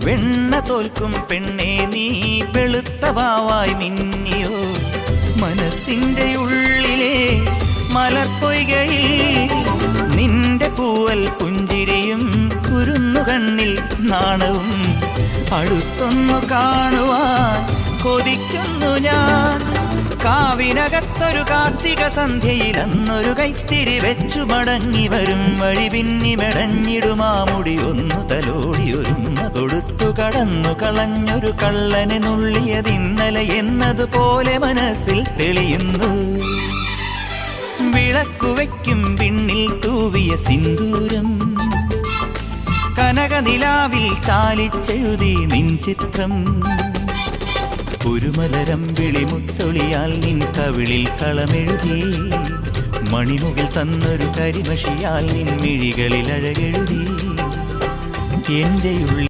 വെണ്ണ തോൽക്കും പെണ്ണേ നീ വെളുത്ത വാവായി മിന്നിയോ മനസ്സിന്റെ ഉള്ളിലെ മലർപ്പൊയ്കയിൽ നിന്റെ പൂവൽ പുഞ്ചിരിയും കുരുന്നു കണ്ണിൽ നാണവും അടുത്തൊന്നു കാണുവാൻ കൊതിക്കുന്നു ഞാൻ കാവിനകത്തൊരു കാർത്തിക സന്ധ്യയിൽ അന്നൊരു കൈത്തിരി വെച്ചു മടങ്ങി വരും വഴി പിന്നി മെടഞ്ഞിടുമാമുടി ഒന്നു തലോടി ഒരുമ കൊടുത്തു കടന്നു കളഞ്ഞൊരു കള്ളനെ നുള്ളിയതിന്നലെ എന്നതുപോലെ മനസ്സിൽ തെളിയുന്നു വിളക്കുവയ്ക്കും പിന്നിൽ തൂവിയ സിന്ദൂരം കനകനിലാവിൽ ചാലിച്ചെഴുതി നിൻ ചിത്രം ഒരു മലരം വിളിമുത്തൊളിയാൽ നിൻ കവിളിൽ കളമെഴുതി മണിമുകിൽ തന്നൊരു കരിമഷിയാൽ നിൻ മിഴികളിൽ അഴകെഴുതി എൻ്റെ